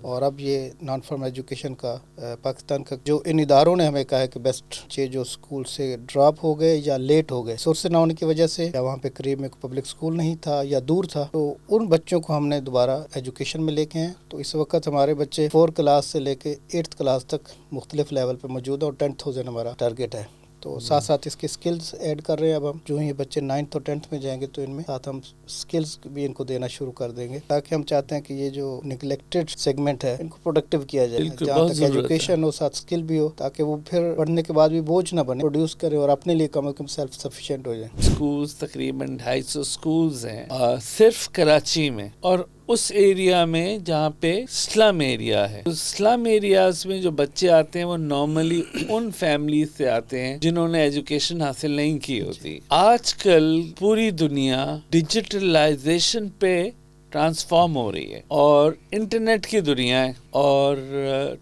اور اب یہ نان فارمل ایجوکیشن کا پاکستان کا جو ان اداروں نے ہمیں کہا ہے کہ بیسٹ جو اسکول سے ڈراپ ہو گئے یا لیٹ ہو گئے سورس نہ ہونے کی وجہ سے، یا وہاں پہ قریب میں پبلک اسکول نہیں تھا یا دور تھا، تو ان بچوں کو ہم نے دوبارہ ایجوکیشن میں لے کے ہیں. تو اس وقت ہمارے بچے 4 کلاس سے لے کے 8th کلاس تک مختلف لیول پہ موجود ہیں اور 10,000 ہمارا ٹارگیٹ ہے. تو ساتھ ساتھ اس کے سکلز ایڈ کر رہے ہیں. اب ہم جو ہی بچے 9th اور 10th میں جائیں گے تو ان میں ساتھ ہم سکلز بھی ان کو دینا شروع کر دیں گے، تاکہ ہم چاہتے ہیں کہ یہ جو نگلیکٹڈ سیگمنٹ ہے ان کو پروڈکٹیو کیا جائے، جہاں تک ایجوکیشن ہو ساتھ سکل بھی ہو، تاکہ وہ پھر پڑھنے کے بعد بھی بوجھ نہ بنے، پروڈیوس کرے اور اپنے لیے کم از کم سیلف سفیشینٹ ہو جائیں. اسکولز تقریباً 250 اسکولز ہیں صرف کراچی میں، اور اس ایریا میں جہاں پہ اسلم ایریا ہے. اسلم ایریاز میں جو بچے آتے ہیں وہ نارملی ان فیملیز سے آتے ہیں جنہوں نے ایجوکیشن حاصل نہیں کی ہوتی. آج کل پوری دنیا ڈیجیٹلائزیشن پہ ٹرانسفارم ہو رہی ہے اور انٹرنیٹ کی دنیا ہے، اور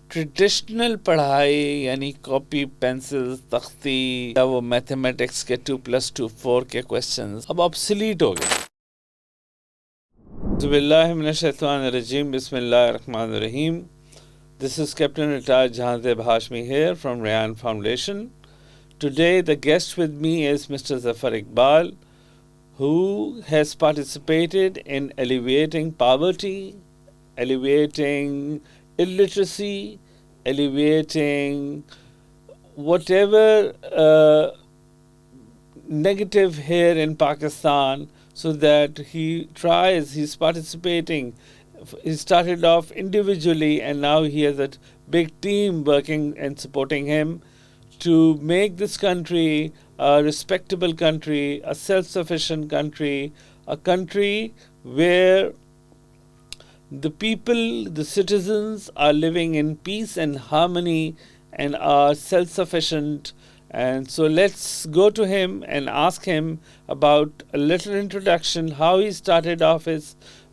ٹریڈیشنل پڑھائی یعنی کاپی پینسل تختی یا وہ میتھمیٹکس کے 2+2 4 کے کوسچنز اب obsolete ہو گئے. بسم اللہ من الشیطان الرجیم، بسم اللہ الرحمن الرحیم. This is Captain Retired Jahanzeb Hashmi here from Rayan Foundation. Today the guest with me is Mr. Zafar Iqbal, who has participated in alleviating poverty, alleviating illiteracy, alleviating whatever negative here in Pakistan, so that he's participating. He started off individually and now he has a big team working and supporting him to make this country a respectable country, a self-sufficient country, a country where the people, the citizens are living in peace and harmony and are self-sufficient. And so let's go to him and ask him about a little introduction, how he started off his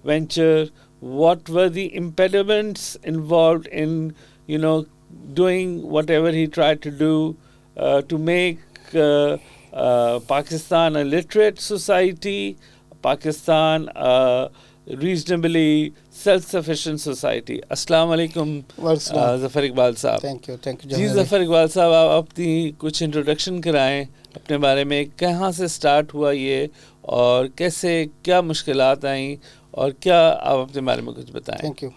venture, what were the impediments involved in, doing whatever he tried to do to make Pakistan a literate society, Pakistan a reasonably self-sufficient society. السلام علیکم ظفر اقبال صاحب. Thank you جی ظفر اقبال صاحب، آپ اپنی کچھ introduction کرائیں اپنے بارے میں، کہاں سے سٹارٹ ہوا یہ اور کیسے کیا مشکلات آئیں اور کیا آپ اپنے بارے میں کچھ بتائیں. تھینک یو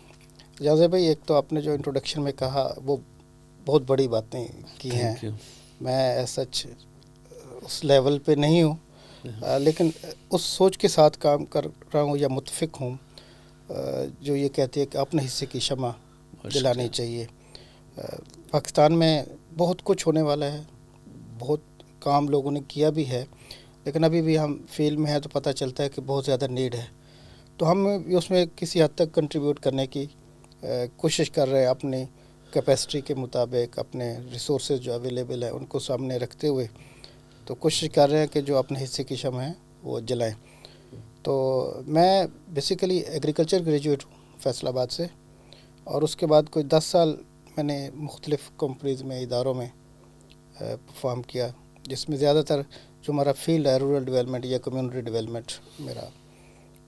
جاذب بھائی. ایک تو آپ نے جو انٹروڈکشن میں کہا وہ بہت بڑی باتیں کی ہیں. میں سچ اس لیول پہ نہیں ہوں، لیکن اس سوچ کے ساتھ کام کر رہا ہوں یا متفق ہوں جو یہ کہتی ہے کہ اپنے حصے کی شمع جلانی چاہیے. پاکستان میں بہت کچھ ہونے والا ہے، بہت کام لوگوں نے کیا بھی ہے، لیکن ابھی بھی ہم فیلڈ میں ہیں تو پتہ چلتا ہے کہ بہت زیادہ نیڈ ہے. تو ہم اس میں کسی حد تک کنٹریبیوٹ کرنے کی کوشش کر رہے ہیں، اپنی کیپیسٹی کے مطابق اپنے ریسورسز جو اویلیبل ہیں ان کو سامنے رکھتے ہوئے تو کوشش کر رہے ہیں کہ جو اپنے حصے کی شمع ہیں وہ جلائیں. تو میں بیسیکلی ایگریکلچر گریجویٹ ہوں فیصل آباد سے، اور اس کے بعد کوئی 10 سال میں نے مختلف کمپنیز میں، اداروں میں پرفارم کیا، جس میں زیادہ تر جو ہمارا فیلڈ ہے رورل ڈیولپمنٹ یا کمیونٹی ڈیولپمنٹ میرا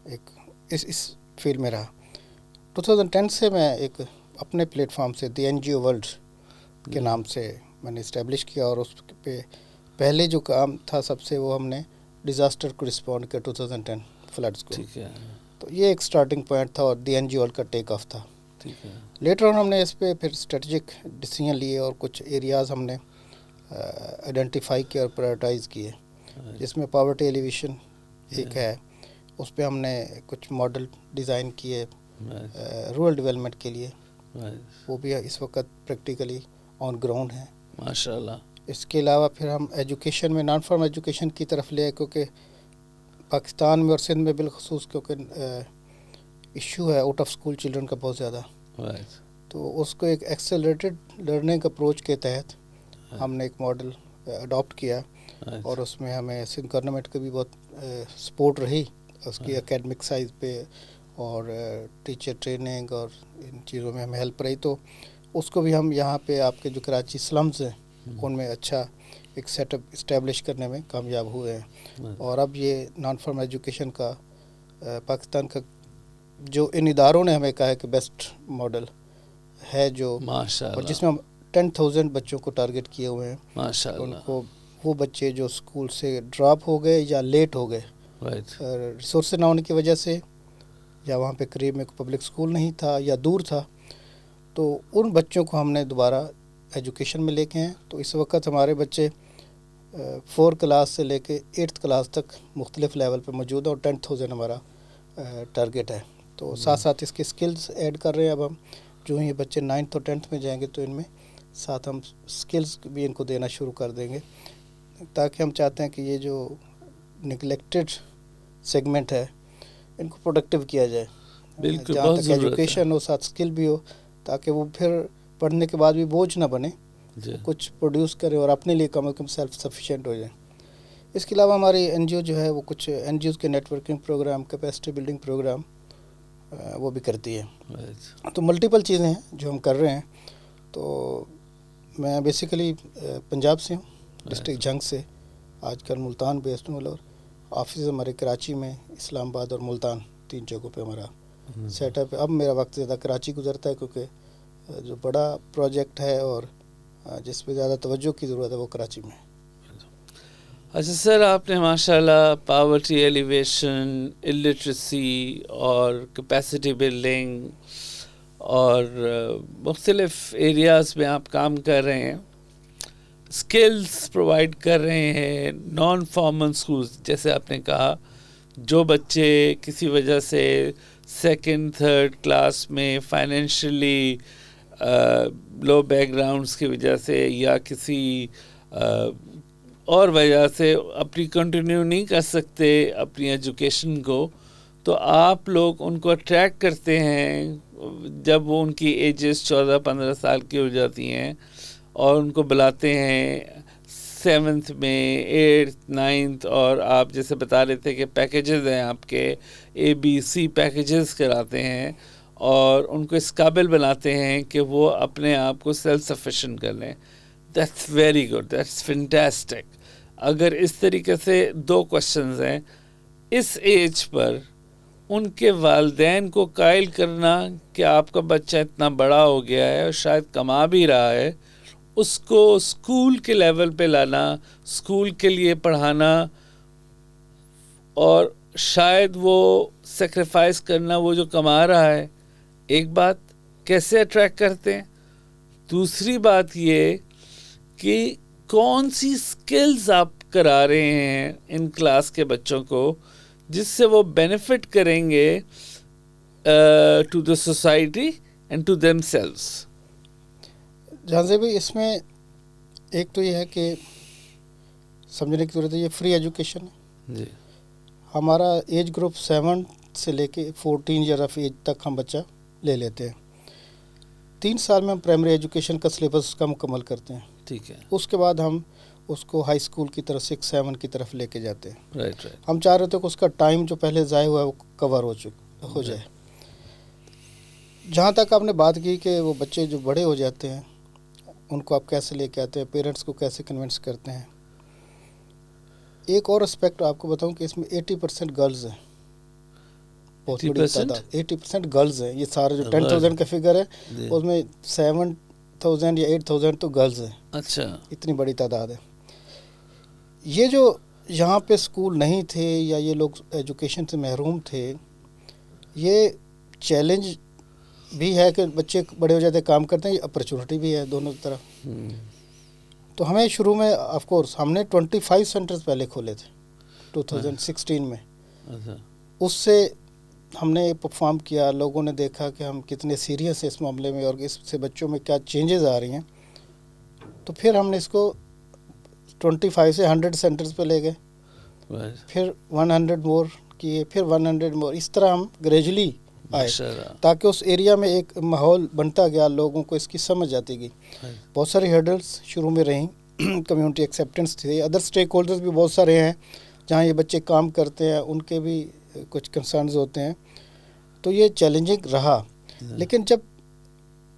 ایک اس فیلڈ میں رہا. 2010 سے میں ایک اپنے پلیٹ فارم سے دی NGO ورلڈ کے نام سے میں نے اسٹیبلش کیا، اور اس پہ پہلے جو کام تھا سب سے وہ ہم نے ڈیزاسٹر کو رسپونڈ کیا 2010 فلڈس کو. تو یہ ایک سٹارٹنگ پوائنٹ تھا اور دی NGO ورلڈ کا ٹیک آف تھا. لیٹر آن ہم نے اس پہ پھر اسٹریٹجک ڈیسیژن لیے اور کچھ ایریاز ہم نے آئیڈینٹیفائی کیا اور پرائرٹائز کیے، جس میں پاورٹی ایلیویشن ایک ہے. اس پہ ہم نے کچھ ماڈل ڈیزائن کیے رورل ڈیولپمنٹ کے لیے، وہ بھی اس وقت پریکٹیکلی آن گراؤنڈ ہیں ماشاء اللہ. اس کے علاوہ پھر ہم ایجوکیشن میں نان فارمل ایجوکیشن کی طرف لے، کیونکہ پاکستان میں اور سندھ میں بالخصوص کیونکہ ایشو ہے آؤٹ آف اسکول چلڈرن کا بہت زیادہ. تو اس کو ایک ایکسلریٹڈ لرننگ اپروچ کے تحت ہم نے ایک ماڈل اڈاپٹ کیا، اور اس میں ہمیں سندھ گورنمنٹ کی بھی بہت سپورٹ رہی اس کی اکیڈمک سائز پہ اور ٹیچر ٹریننگ اور ان چیزوں میں ہمیں ہیلپ رہی. تو اس کو بھی ہم یہاں پہ آپ کے جو کراچی سلمز ہیں ان میں اچھا ایک سیٹ اپ اسٹیبلش کرنے میں کامیاب ہوئے ہیں. اور اب یہ نان فارمل ایجوکیشن کا پاکستان کا جو ان اداروں نے ہمیں کہا ہے کہ بیسٹ ماڈل ہے جو اور جس میں ہم 10,000 بچوں کو ٹارگٹ کیے ہوئے ہیں. ماشاءاللہ. ان کو وہ بچے جو اسکول سے ڈراپ ہو گئے یا لیٹ ہو گئے ریسورسز نہ ہونے کی وجہ سے, یا وہاں پہ قریب میں کوئی پبلک اسکول نہیں تھا یا دور تھا, تو ان بچوں کو ہم نے دوبارہ ایجوکیشن میں لے کے ہیں. تو اس وقت ہمارے بچے 4 کلاس سے لے کے 8th کلاس تک مختلف لیول پہ موجود ہے, اور 10,000 ہمارا ٹارگٹ ہے. تو ساتھ ساتھ اس کے اسکلز ایڈ کر رہے ہیں. اب ہم جو یہ بچے 9th اور 10th میں جائیں گے تو ان میں ساتھ ہم اسکلز بھی ان کو دینا شروع کر دیں گے, تاکہ ہم چاہتے ہیں کہ یہ جو نگلیکٹڈ سیگمنٹ ہے ان کو پروڈکٹیو کیا جائے. بالکل, جہاں تک ایجوکیشن ہو ساتھ اسکل بھی ہو, تاکہ وہ پھر پڑھنے کے بعد بھی بوجھ نہ بنے, کچھ پروڈیوس کرے اور اپنے لیے کم از کم سیلف سفیشینٹ ہو جائیں. اس کے علاوہ ہماری این جی او جو ہے وہ کچھ این جی اوز کے networking program, capacity building program وہ بھی کرتی ہے. تو ملٹیپل چیزیں ہیں جو ہم کر رہے ہیں. تو میں بیسیکلی پنجاب سے ہوں, ڈسٹرکٹ جھنگ سے, آج کل ملتان بیسڈ ہوں, اور آفس ہمارے کراچی میں, اسلام آباد اور ملتان 3 جگہوں پہ ہمارا سیٹ اپ ہے. اب میرا وقت زیادہ کراچی گزرتا ہے کیونکہ جو بڑا پروجیکٹ ہے اور جس پہ زیادہ توجہ کی ضرورت ہے وہ کراچی میں. اچھا سر, آپ نے ماشاءاللہ پاورٹی ایلیویشن, الٹریسی اور کیپیسٹی بلڈنگ اور مختلف ایریاز میں آپ کام کر رہے ہیں, اسکلز پرووائڈ کر رہے ہیں. نان فارمل اسکولز جیسے آپ نے کہا, جو بچے کسی وجہ سے 2nd 3rd کلاس میں فائنینشلی لو بیک گراؤنڈس کی وجہ سے یا کسی اور وجہ سے اپنی کنٹینیو نہیں کر سکتے اپنی ایجوکیشن کو, تو آپ لوگ ان کو اٹریکٹ کرتے ہیں جب وہ ان کی ایجز 14-15 سال کی ہو جاتی ہیں, اور ان کو بلاتے ہیں 7th میں, 8th 9th, اور آپ جیسے بتا رہے تھے کہ پیکیجز ہیں آپ کے, ABC پیکیجز کراتے ہیں, اور ان کو اس قابل بناتے ہیں کہ وہ اپنے آپ کو سیلف سفیشینٹ کر لیں. That's very good, that's fantastic. اگر اس طریقے سے 2 کوشچنز ہیں, اس ایج پر ان کے والدین کو قائل کرنا کہ آپ کا بچہ اتنا بڑا ہو گیا ہے اور شاید کما بھی رہا ہے, اس کو اسکول کے لیول پہ لانا, اسکول کے لیے پڑھانا, اور شاید وہ سیکریفائس کرنا وہ جو کما رہا ہے. ایک بات کیسے اٹریکٹ کرتے ہیں. دوسری بات یہ کہ کون سی سکلز آپ کرا رہے ہیں ان کلاس کے بچوں کو جس سے وہ بینیفٹ کریں گے to the society and to themselves. جہاں سے بھی اس میں ایک تو یہ ہے کہ سمجھنے کی ضرورت ہے, یہ فری ایجوکیشن ہے. جی, ہمارا ایج گروپ 7 سے لے کے 14 ایئر آف ایج تک ہم بچہ لے لیتے ہیں. 3 سال میں ہم پرائمری ایجوکیشن کا سلیبس اس کا مکمل کرتے ہیں. ٹھیک ہے. اس کے بعد ہم اس کو ہائی اسکول کی طرف 6-7 کی طرف لے کے جاتے ہیں. رائٹ. ہم چاہ رہے تھے کہ اس کا ٹائم جو پہلے ضائع ہوا ہے وہ کور ہو جائے. جہاں تک آپ نے بات کی کہ وہ بچے جو بڑے ہو جاتے ہیں ان کو آپ کیسے لے کے آتے ہیں, پیرنٹس کو کیسے کنونس کرتے ہیں. ایک اور اسپیکٹ آپ کو بتاؤں کہ اس میں 80% گرلز ہیں. بہت بڑی تعداد 80% گرلز ہیں. یہ سارا جو 10,000 کا فگر ہے اس میں 7,000 یا 8,000 تو گرلز ہیں. اچھا, اتنی بڑی تعداد ہے. یہ جو یہاں پہ اسکول نہیں تھے یا یہ لوگ ایجوکیشن سے محروم تھے, یہ چیلنج بھی ہے کہ بچے بڑے ہو جاتے کام کرتے ہیں, یہ اپرچونٹی بھی ہے دونوں طرف. تو ہمیں شروع میں آف کورس ہم نے 25 سینٹرز پہلے کھولے تھے 2016 میں. اس سے ہم نے پرفارم کیا, لوگوں نے دیکھا کہ ہم کتنے سیریس ہیں اس معاملے میں اور اس سے بچوں میں کیا چینجز آ رہی ہیں. تو پھر ہم نے اس کو 25 سے 100 سینٹرز پہ لے گئے, پھر 100 مور کیے, پھر 100 مور. اس طرح ہم گریجولی آئے تاکہ اس ایریا میں ایک ماحول بنتا گیا, لوگوں کو اس کی سمجھ آتی گئی. بہت ساری ہرڈلز شروع میں رہیں, کمیونٹی ایکسیپٹنس تھی, ادر اسٹیک ہولڈرز بھی بہت سارے ہیں جہاں یہ بچے کام کرتے ہیں, ان کے بھی کچھ کنسرنز ہوتے ہیں. تو یہ چیلنجنگ رہا, لیکن جب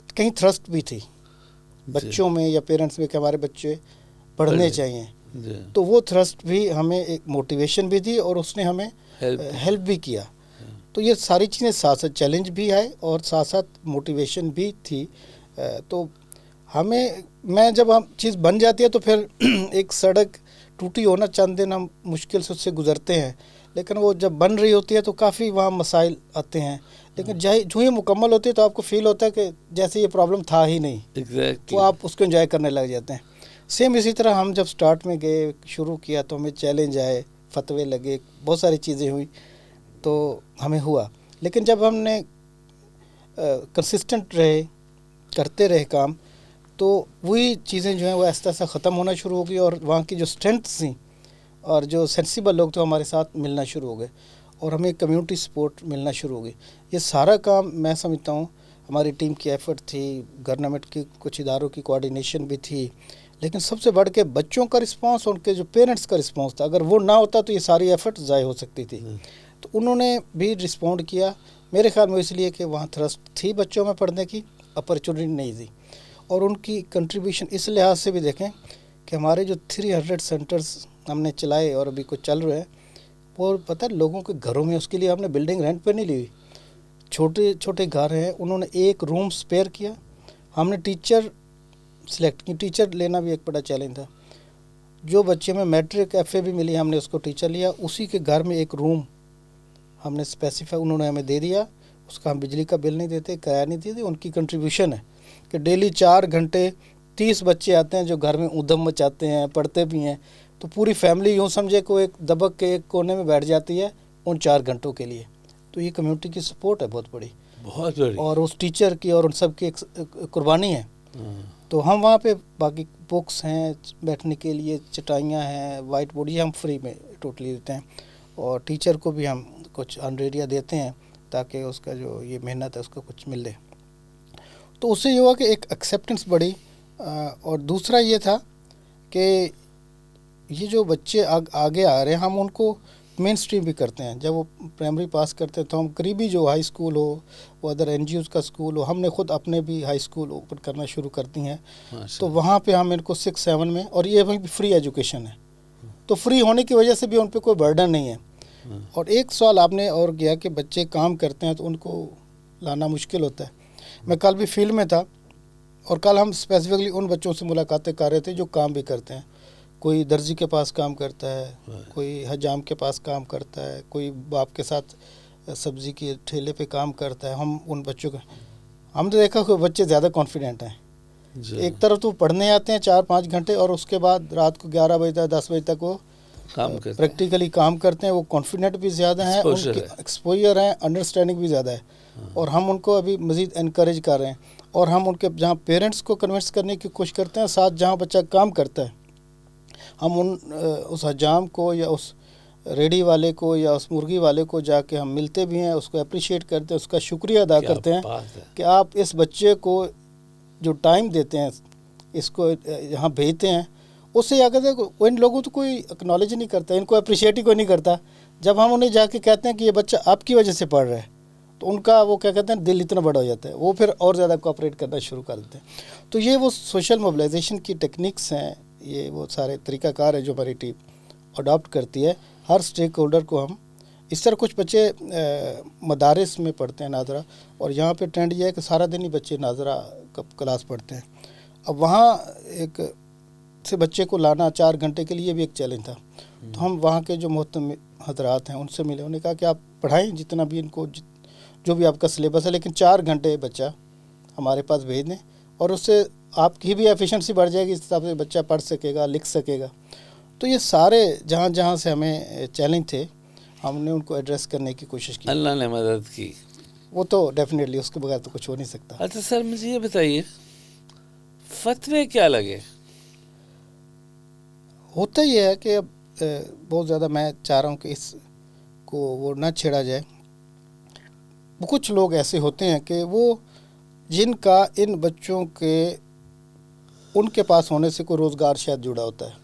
کہیں تھرسٹ بھی تھی بچوں میں یا پیرنٹس میں کہ ہمارے بچے پڑھنے چاہیے, تو وہ تھرسٹ بھی ہمیں ایک موٹیویشن بھی دی اور اس نے ہمیں ہیلپ بھی کیا. تو یہ ساری چیزیں ساتھ ساتھ چیلنج بھی ہے اور ساتھ ساتھ موٹیویشن بھی تھی. تو میں جب ہم چیز بن جاتی ہے تو پھر ایک سڑک ٹوٹی ہونا چند دن ہم مشکل سے اس سے گزرتے ہیں, لیکن وہ جب بن رہی ہوتی ہے تو کافی وہاں مسائل آتے ہیں, لیکن جو ہی مکمل ہوتی ہے تو آپ کو فیل ہوتا ہے کہ جیسے یہ پرابلم تھا ہی نہیں, تو آپ اس کو انجوائے کرنے لگ جاتے ہیں. سیم اسی طرح ہم جب سٹارٹ میں گئے شروع کیا تو ہمیں چیلنج آئے, فتوے لگے, بہت ساری چیزیں ہوئی تو ہمیں ہوا, لیکن جب ہم نے کنسسٹنٹ رہے, کرتے رہے کام, تو وہی چیزیں جو ہیں وہ آہستہ آہستہ ختم ہونا شروع ہو گئی, اور وہاں کی جو اسٹرینتھس تھیں اور جو سینسیبل لوگ تھے ہمارے ساتھ ملنا شروع ہو گئے, اور ہمیں کمیونٹی سپورٹ ملنا شروع ہو گئی. یہ سارا کام میں سمجھتا ہوں ہماری ٹیم کی ایفرٹ تھی, گورنمنٹ کی کچھ اداروں کی کوآرڈینیشن بھی تھی, لیکن سب سے بڑھ کے بچوں کا رسپانس, ان کے جو پیرنٹس کا رسپانس تھا. اگر وہ نہ ہوتا تو یہ ساری ایفرٹ ضائع ہو سکتی تھی. تو انہوں نے بھی رسپونڈ کیا, میرے خیال میں اس لیے کہ وہاں تھرسٹ تھی بچوں میں پڑھنے کی, اپرچونیٹی نہیں تھی. اور ان کی کنٹریبیوشن اس لحاظ سے بھی دیکھیں کہ ہمارے جو 300 سینٹرز ہم نے چلائے اور ابھی کچھ چل رہے ہیں, وہ پتہ لوگوں کے گھروں میں, اس کے لیے ہم نے بلڈنگ رینٹ پہ نہیں لی, چھوٹے چھوٹے گھر ہیں, انہوں نے ایک روم سپیئر کیا. ہم نے ٹیچر سلیکٹ کی, ٹیچر لینا بھی ایک بڑا چیلنج تھا. جو بچے میں میٹرک ایف اے بھی ملی, ہم نے اس کو ٹیچر لیا, اسی کے گھر میں ایک روم ہم نے اسپیسیفائی انہوں نے ہمیں دے دیا. اس کا ہم بجلی کا بل نہیں دیتے, کرایہ نہیں دیتے. ان کی کنٹریبیوشن ہے کہ ڈیلی 4 گھنٹے 30 بچے آتے ہیں جو گھر میں ادھم مچاتے ہیں, پڑھتے بھی ہیں, تو پوری فیملی یوں سمجھے کہ ایک دبک کے ایک کونے میں بیٹھ جاتی ہے ان 4 گھنٹوں کے لیے. تو یہ کمیونٹی کی سپورٹ ہے بہت بڑی, اور اس ٹیچر کی اور ان سب کی ایک قربانی ہے. تو ہم وہاں پہ باقی بکس ہیں بیٹھنے کے لیے, چٹائیاں ہیں, وائٹ بورڈ, یہ ہم فری میں ٹوٹلی دیتے ہیں, اور ٹیچر کو بھی ہم کچھ آنریڈیا دیتے ہیں تاکہ اس کا جو یہ محنت ہے اس کو کچھ مل دے. تو اس سے یہ ہوا کہ ایک ایکسیپٹنس بڑھی, اور دوسرا یہ تھا کہ یہ جو بچے آگے آ رہے ہیں ہم ان کو مین اسٹریم بھی کرتے ہیں. جب وہ پرائمری پاس کرتے ہیں تو ہم قریبی جو ہائی اسکول ہو, وہ ادر این جی اوز کا اسکول ہو, ہم نے خود اپنے بھی ہائی اسکول اوپن کرنا شروع کر دی ہیں. تو وہاں پہ ہم ان کو 6-7 میں, اور یہ بھی فری ایجوکیشن ہے, تو فری ہونے کی وجہ سے بھی ان پہ کوئی برڈن نہیں ہے. اور ایک سوال آپ نے اور کیا کہ بچے کام کرتے ہیں تو ان کو لانا مشکل ہوتا ہے. میں کل بھی فیلڈ میں تھا, اور کل ہم اسپیسیفکلی ان بچوں سے ملاقاتیں کر رہے تھے جو کام بھی کرتے ہیں. کوئی درزی کے پاس کام کرتا ہے, کوئی حجام کے پاس کام کرتا ہے, کوئی باپ کے ساتھ سبزی کے ٹھیلے پہ کام کرتا ہے. ہم ان بچوں کا ہم نے دیکھا کہ بچے زیادہ کانفیڈنٹ ہیں. ایک طرف تو پڑھنے آتے ہیں 4-5 گھنٹے, اور اس کے بعد رات کو 11 بجے تک 10 بجے تک وہ پریکٹیکلی کام کرتے ہیں. وہ کانفیڈنٹ بھی زیادہ ہیں, ان کی ایکسپوجر ہیں, انڈرسٹینڈنگ بھی زیادہ ہے. اور ہم ان کو ابھی مزید انکریج کر رہے ہیں, اور ہم ان کے جہاں پیرنٹس کو کنونس کرنے کی کوشش کرتے ہیں, ساتھ جہاں بچہ کام کرتا ہے ہم اس حجام کو یا اس ریڈی والے کو یا اس مرغی والے کو جا کے ہم ملتے بھی ہیں, اس کو اپریشیٹ کرتے ہیں, اس کا شکریہ ادا کرتے ہیں کہ آپ اس بچے کو جو ٹائم دیتے ہیں, اس کو یہاں بھیجتے ہیں. اس سے کیا کہتے ہیں ان لوگوں تو کوئی اکنالج نہیں کرتا, ان کو اپریشیٹ ہی کوئی نہیں کرتا. جب ہم انہیں جا کے کہتے ہیں کہ یہ بچہ آپ کی وجہ سے پڑھ رہا ہے, تو ان کا وہ کیا کہتے ہیں دل اتنا بڑا ہو جاتا ہے, وہ پھر اور زیادہ کوآپریٹ کرنا شروع کر دیتے ہیں. تو یہ وہ سوشل موبلائزیشن کی ٹیکنیکس ہیں, یہ وہ سارے طریقہ کار ہے جو ہماری ٹیم اڈاپٹ کرتی ہے. ہر اسٹیک ہولڈر کو ہم اس طرح, کچھ بچے مدارس میں پڑھتے ہیں ناظرہ, اور یہاں پہ ٹرینڈ یہ ہے کہ سارا دن ہی بچے ناظرہ کلاس پڑھتے ہیں. اب وہاں ایک سے بچے کو لانا 4 گھنٹے کے لیے بھی ایک چیلنج تھا. تو ہم وہاں کے جو محترم حضرات ہیں ان سے ملے, انہوں نے کہا کہ آپ پڑھائیں جتنا بھی ان کو, جو بھی آپ کا سلیبس ہے, لیکن 4 گھنٹے بچہ ہمارے پاس بھیج دیں, اور اس سے آپ کی بھی ایفیشنسی بڑھ جائے گی, اس حساب سے بچہ پڑھ سکے گا, لکھ سکے گا. تو یہ سارے جہاں جہاں سے ہمیں چیلنج تھے ہم نے ان کو ایڈریس کرنے کی کوشش کی. اللہ نے مدد کی. وہ تو ڈیفینیٹلی, اس کے بغیر تو کچھ ہو نہیں سکتا. اچھا سر, مجھے یہ بتائیے فتوے کیا لگے؟ ہوتا یہ ہے کہ اب بہت زیادہ میں چاہ رہا ہوں کہ اس کو وہ نہ چھیڑا جائے. کچھ لوگ ایسے ہوتے ہیں کہ وہ جن کا ان بچوں کے ان کے پاس ہونے سے کوئی روزگار شاید جڑا ہوتا ہے.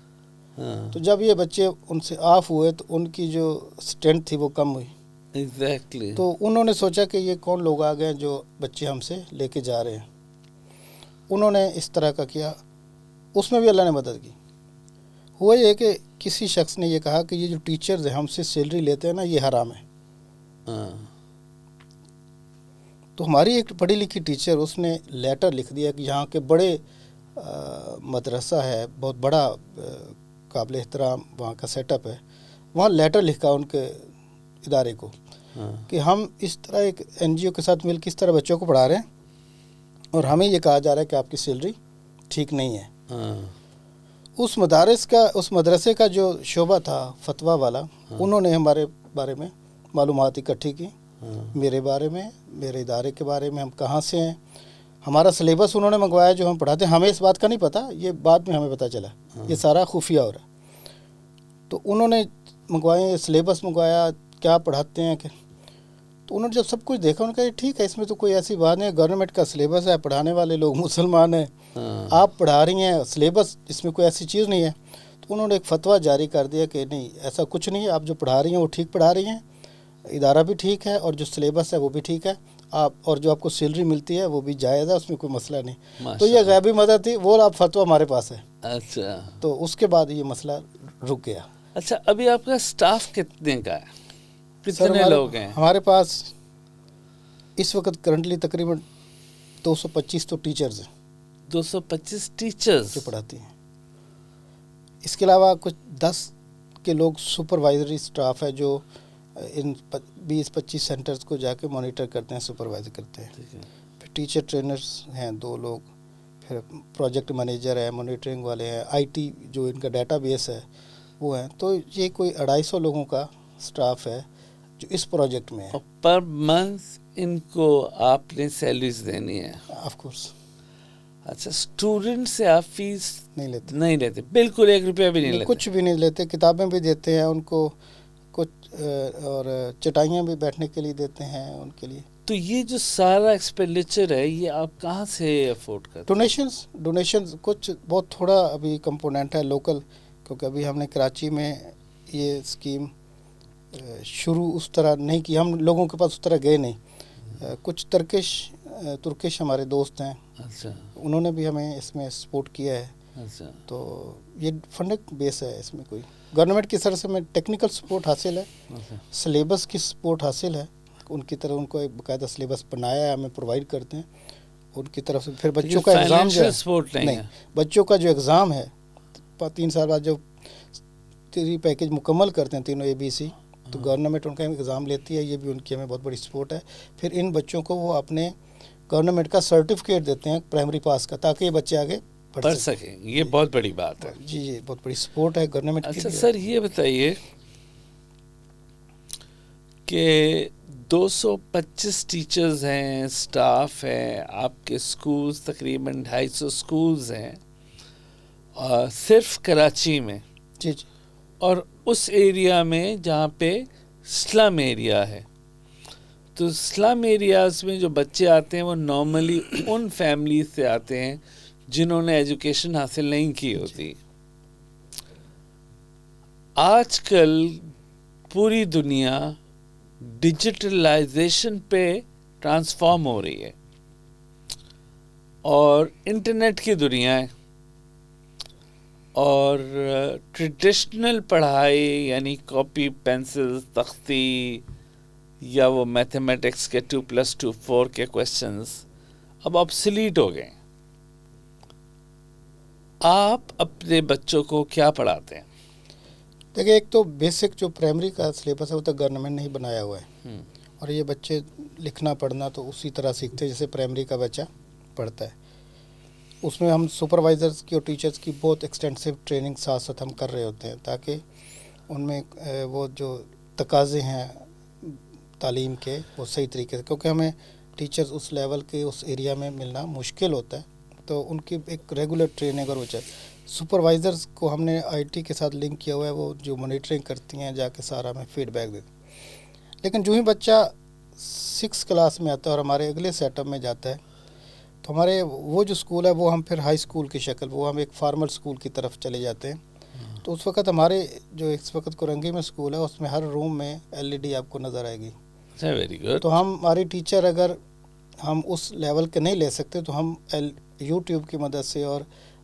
تو جب یہ بچے ان سے آف ہوئے تو ان کی جو اسٹرینتھ تھی وہ کم ہوئی. ایگزیکٹلی. تو انہوں نے سوچا کہ یہ کون لوگ آ گئے جو بچے ہم سے لے کے جا رہے ہیں. انہوں نے اس طرح کا کیا, اس میں بھی اللہ نے مدد کی. ہوا یہ کہ کسی شخص نے یہ کہا کہ یہ جو ٹیچرز ہیں ہم سے سیلری لیتے ہیں نا, یہ حرام ہے. تو ہماری ایک پڑھی لکھی ٹیچر اس نے لیٹر لکھ دیا کہ یہاں کے بڑے مدرسہ ہے، بہت بڑا قابل احترام وہاں کا سیٹ اپ ہے، وہاں لیٹر لکھا ان کے ادارے کو کہ ہم اس طرح ایک این جی او کے ساتھ مل کے اس طرح بچوں کو پڑھا رہے ہیں اور ہمیں یہ کہا جا رہا ہے کہ آپ کی سیلری ٹھیک نہیں ہے۔ اس مدرسے کا جو شعبہ تھا فتویٰ والا، انہوں نے ہمارے بارے میں معلومات اکٹھی کی، میرے بارے میں، میرے ادارے کے بارے میں، ہم کہاں سے ہیں، ہمارا سلیبس انہوں نے منگوایا جو ہم پڑھاتے ہیں، ہمیں اس بات کا نہیں پتہ، یہ بعد میں ہمیں پتہ چلا، یہ سارا خفیہ ہو رہا ہے۔ تو انہوں نے منگوائے، سلیبس منگوایا، کیا پڑھاتے ہیں کہ، تو انہوں نے جب سب کچھ دیکھا، انہوں نے کہا ٹھیک ہے، اس میں تو کوئی ایسی بات نہیں ہے، گورنمنٹ کا سلیبس ہے، پڑھانے والے لوگ مسلمان ہیں، آپ پڑھا رہی ہیں، سلیبس اس میں کوئی ایسی چیز نہیں ہے۔ تو انہوں نے ایک فتویٰ جاری کر دیا کہ نہیں، ایسا کچھ نہیں ہے، آپ جو پڑھا رہی ہیں وہ ٹھیک پڑھا رہی ہیں، ادارہ بھی ٹھیک ہے اور جو سلیبس ہے وہ بھی ٹھیک ہے، آپ اور جو آپ کو سیلری ملتی ہے وہ بھی جائز ہے، اس میں کوئی مسئلہ نہیں۔ تو یہ غیبی مدد تھی، وہ آپ فتویٰ ہمارے پاس ہے۔ اچھا، تو اس کے بعد یہ مسئلہ رک گیا۔ اچھا، ابھی آپ کا سٹاف کتنے کا ہے؟ کتنے لوگ ہیں؟ ہمارے پاس اس وقت کرنٹلی تقریباً 225 تو ٹیچرز ہیں، 225 ٹیچرز جو پڑھاتی ہیں۔ اس کے علاوہ کچھ 10 کے لوگ سپروائزری سٹاف ہے جو ان 20-25 سینٹرز کو جا کے مانیٹر کرتے ہیں، سپروائز کرتے ہیں۔ پھر ٹیچر ٹرینرز ہیں 2 لوگ، پھر پروجیکٹ مینیجر ہے، مانیٹرنگ والے ہیں، آئی ٹی جو ان کا ڈیٹا بیس ہے وہ ہیں۔ تو یہ کوئی 250 لوگوں کا سٹاف ہے جو اس پروجیکٹ میں ہے۔ اور پر منتھ ان کو آپ نے سیلریز دینی ہے؟ Of course. اچھا، اسٹوڈنٹ سے آپ فیس نہیں لیتے، بالکل 1 روپیہ بھی نہیں لیتے؟ کچھ بھی نہیں لیتے، کتابیں بھی دیتے ہیں ان کو کچھ، اور چٹائیاں بھی بیٹھنے کے لیے دیتے ہیں ان کے لیے۔ تو یہ جو سارا ایکسپینڈیچر ہے یہ آپ کہاں سے افورڈ کرتے ہیں؟ ڈونیشنز کچھ بہت تھوڑا ابھی کمپوننٹ ہے لوکل، کیونکہ ابھی ہم نے کراچی میں یہ اسکیم شروع اس طرح نہیں کی، ہم لوگوں کے پاس اس طرح گئے نہیں۔ کچھ ترکش ہمارے دوست ہیں، اچھا، انہوں نے بھی ہمیں اس میں سپورٹ کیا ہے۔ اچھا، تو یہ فنڈنگ بیس ہے، اس میں کوئی گورنمنٹ کی طرف سے میں ٹیکنیکل سپورٹ حاصل ہے، سلیبس کی سپورٹ حاصل ہے، ان کی طرف ان کو ایک باقاعدہ سلیبس بنایا ہے، ہمیں پرووائڈ کرتے ہیں ان کی طرف سے۔ پھر بچوں کا ایگزام جو ہے، نہیں، بچوں کا جو ایگزام ہے 3 سال بعد جب 3 پیکج مکمل کرتے ہیں تینوں ABC، تو گورنمنٹ ان کا ایگزام لیتی ہے، یہ بھی ان کی ہمیں بہت بڑی سپورٹ ہے۔ پھر ان بچوں کو وہ اپنے گورنمنٹ کا سرٹیفکیٹ دیتے ہیں پرائمری پاس کا، تاکہ یہ بچے آگے پڑھ سکیں۔ یہ بہت بڑی بات ہے۔ جی جی، بہت بڑی سپورٹ ہے گورنمنٹ کی۔ اچھا سر، یہ بتائیے کہ 225 ٹیچرز ہیں، سٹاف ہے، آپ کے اسکولز تقریباً 250 اسکولز ہیں صرف کراچی میں، جی جی، اور اس ایریا میں جہاں پہ سلم ایریا ہے، تو سلم ایریاز میں جو بچے آتے ہیں وہ نارملی ان فیملیز سے آتے ہیں جنہوں نے ایجوکیشن حاصل نہیں کی ہوتی۔ آج کل پوری دنیا ڈیجیٹلائزیشن پہ ٹرانسفارم ہو رہی ہے اور انٹرنیٹ کی دنیا ہے، اور ٹریڈیشنل پڑھائی یعنی کاپی پینسل تختی یا وہ میتھمیٹکس کے 2+2 4 کے کویسچنز اب آبسلیٹ ہو گئے۔ آپ اپنے بچوں کو کیا پڑھاتے ہیں؟ دیکھیں، ایک تو بیسک جو پرائمری کا سلیبس ہے وہ تو گورنمنٹ نے ہی بنایا ہوا ہے، اور یہ بچے لکھنا پڑھنا تو اسی طرح سیکھتے ہیں جیسے پرائمری کا بچہ پڑھتا ہے۔ اس میں ہم سپروائزرز کی اور ٹیچرز کی بہت ایکسٹینسو ٹریننگ ساتھ ساتھ ہم کر رہے ہوتے ہیں، تاکہ ان میں وہ جو تقاضے ہیں تعلیم کے وہ صحیح طریقے سے، کیونکہ ہمیں ٹیچرز اس لیول کے اس ایریا میں ملنا مشکل ہوتا ہے، تو ان کی ایک ریگولر ٹریننگ اور وہ چاہیے۔ سپروائزرز کو ہم نے IT کے ساتھ لنک کیا ہوا ہے، وہ جو مانیٹرنگ کرتی ہیں، جا کے سارا ہمیں فیڈ بیک دیتی ہیں۔ لیکن جو ہی بچہ 6 کلاس میں آتا ہے اور ہمارے اگلے سیٹ اپ میں جاتا ہے، تو ہمارے وہ جو اسکول ہے وہ ہم پھر ہائی اسکول کی شکل، وہ ہم ایک فارمل اسکول کی طرف چلے جاتے ہیں۔ تو اس وقت ہمارے جو اس وقت کورنگی میں اسکول ہے، اس میں ہر روم میں LED آپ کو نظر آئے گی۔ Very good. تو ہماری ٹیچر اگر ہم اس لیول کے نہیں لے سکتے تو ہم YouTube کی مدد سے اور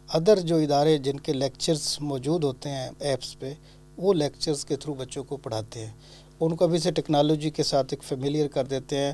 ادر جو ادارے جن کے لیکچرز موجود ہوتے ہیں ایپس پہ، وہ لیکچرز کے تھرو بچوں کو پڑھاتے ہیں، ان کو ابھی سے ٹیکنالوجی کے ساتھ ایک فیملیئر کر دیتے ہیں۔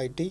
IT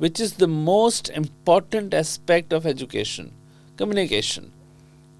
which is the most important aspect of education, communication।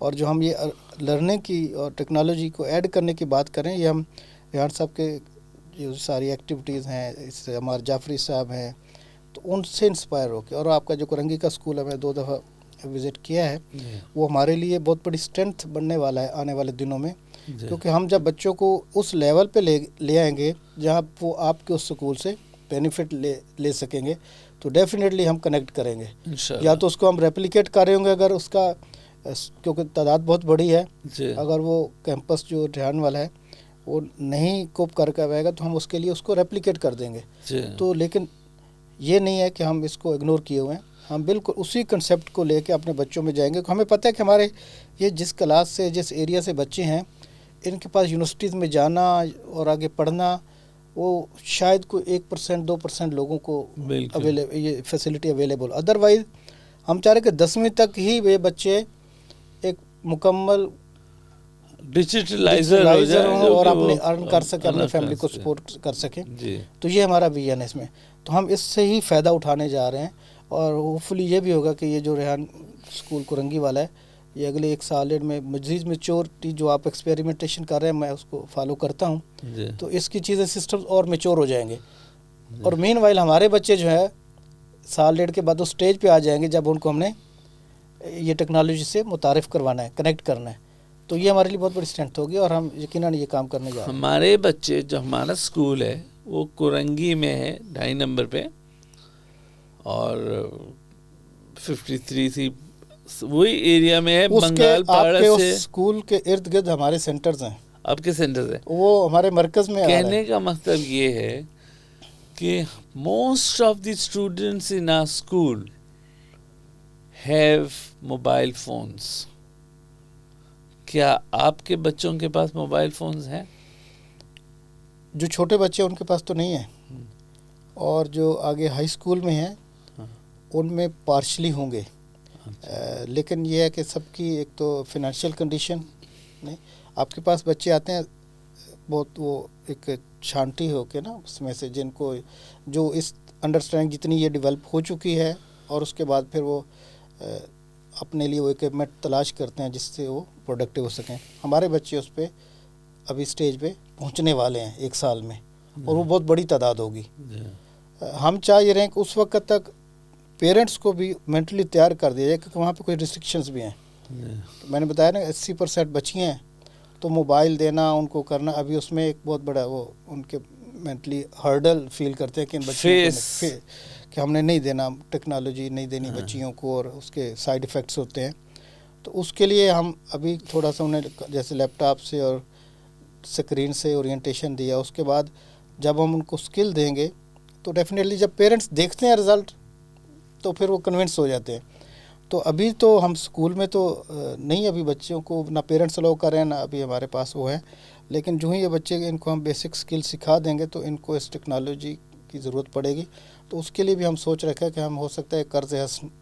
اور جو ہم یہ لرننگ کی اور ٹیکنالوجی کو ایڈ کرنے کی بات کریں، یہ ہم ریحان صاحب کے جو ساری ایکٹیویٹیز ہیں، اس سے ہمارے جعفری صاحب ہیں، تو ان سے انسپائر ہو کے، اور آپ کا جو کرنگی کا اسکول ہے میں 2 دفعہ وزٹ کیا ہے، وہ ہمارے لیے بہت بڑی اسٹرینتھ بننے والا ہے آنے والے دنوں میں، کیونکہ ہم جب بچوں کو اس لیول پہ لے آئیں گے جہاں وہ آپ کے اس اسکول سے بینیفٹ لے سکیں گے، تو ڈیفینیٹلی ہم کنیکٹ کریں گے. یا تو اس کو ہم ریپلیکیٹ کر رہے ہوں گے اگر اس کا، کیونکہ تعداد بہت بڑی ہے، اگر وہ کیمپس جو ریحان والا ہے وہ نہیں کوپ کر کے آئے گا تو ہم اس کے لیے اس کو ریپلیکیٹ کر دیں گے. تو لیکن یہ نہیں ہے کہ ہم اس کو اگنور کیے ہوئے ہیں، ہم بالکل اسی کنسیپٹ کو لے کے اپنے بچوں میں جائیں گے. ہمیں پتہ ہے کہ ہمارے یہ جس کلاس سے، جس ایریا سے بچے ہیں، ان کے پاس یونیورسٹیز میں جانا اور آگے پڑھنا، وہ شاید کوئی 1% 2% لوگوں کو یہ فیسلٹی اویلیبل. ادروائز ہم چاہ رہے کہ 10ویں تک ہی وہ بچے ایک مکمل ڈیجیٹلائزر ہوں اور اپنے ارن کر سکیں، اپنے فیملی کو سپورٹ کر سکیں. تو یہ ہمارا ویژن ہے اس میں. تو ہم اس سے ہی فائدہ اٹھانے جا رہے ہیں، اور ہوپفلی یہ بھی ہوگا کہ یہ جو ریحان اسکول کرنگی والا ہے، یہ اگلے 1 سال میں مزید میچورٹی جو آپ ایکسپیریمنٹیشن کر رہے ہیں، میں اس کو فالو کرتا ہوں، تو اس کی چیزیں سسٹمز اور میچور ہو جائیں گے. اور مین وائل ہمارے بچے جو ہے 1.5 سال کے بعد اس اسٹیج پہ آ جائیں گے جب ان کو ہم نے یہ ٹیکنالوجی سے متعارف کروانا ہے، کنیکٹ کرنا ہے. تو یہ ہمارے لیے بہت بڑی اسٹرینتھ ہوگی، اور ہم یقیناً یہ کام کرنے جا رہے ہیں. ہمارے بچے، جو ہمارا اسکول ہے وہ کرنگی میں ہے 2.5 نمبر پہ، اور 53 تھی وہی ایریا میں ہے، بنگال پاڑا سے. آپ کے اسکول کے ارد گرد ہمارے سینٹرز ہیں. آپ کے سینٹرز ہیں؟ وہ ہمارے مرکز میں. کہنے کا مطلب یہ ہے کہ most of the students in our school have mobile phones. کیا آپ کے بچوں کے پاس موبائل فونز ہیں؟ جو چھوٹے بچے ان کے پاس تو نہیں ہیں، اور جو آگے ہائی اسکول میں ہیں ان میں پارشلی ہوں گے. لیکن یہ ہے کہ سب کی ایک تو فنانشیل کنڈیشن نہیں. آپ کے پاس بچے آتے ہیں بہت، وہ ایک چھانٹی ہو کے نا، اس میں سے جن کو جو اس انڈرسٹینڈنگ جتنی یہ ڈیولپ ہو چکی ہے، اور اس کے بعد پھر وہ اپنے لیے وہ ایکوپمنٹ تلاش کرتے ہیں جس سے وہ پروڈکٹیو ہو سکیں. ہمارے بچے اس پہ ابھی اسٹیج پہ پہنچنے والے ہیں 1 سال میں، اور وہ بہت بڑی تعداد ہوگی. ہم چاہ یہ رہے ہیں کہ اس وقت تک پیرنٹس کو بھی مینٹلی تیار کر دیا جائے، کیونکہ وہاں پہ کوئی ریسٹرکشنز بھی ہیں. میں نے بتایا نا 80% بچی ہیں، تو موبائل دینا ان کو کرنا، ابھی اس میں ایک بہت بڑا وہ ان کے مینٹلی ہرڈل فیل کرتے ہیں کہ ان بچوں کو کہ ہم نے نہیں دینا، ٹیکنالوجی نہیں دینی بچیوں کو، اور اس کے سائیڈ ایفیکٹس ہوتے ہیں. تو اس کے لیے ہم ابھی تھوڑا سا انہیں جیسے لیپ ٹاپ سے اور اسکرین سے اورینٹیشن دیا. اس کے بعد جب ہم ان کو اسکل دیں گے تو ڈیفینیٹلی جب پیرنٹس دیکھتے ہیں رزلٹ تو پھر وہ کنونس ہو جاتے ہیں. تو ابھی تو ہم اسکول میں تو نہیں، ابھی بچوں کو نہ پیرنٹس الاؤ کریں، نہ ابھی ہمارے پاس وہ ہے. لیکن جو ہی یہ بچے ان کو ہم بیسک اسکل سکھا دیں گے تو ان کو اس ٹیکنالوجی کی ضرورت پڑے گی. تو اس کے لیے بھی ہم سوچ رکھے کہ ہم ہو سکتا ہے قرض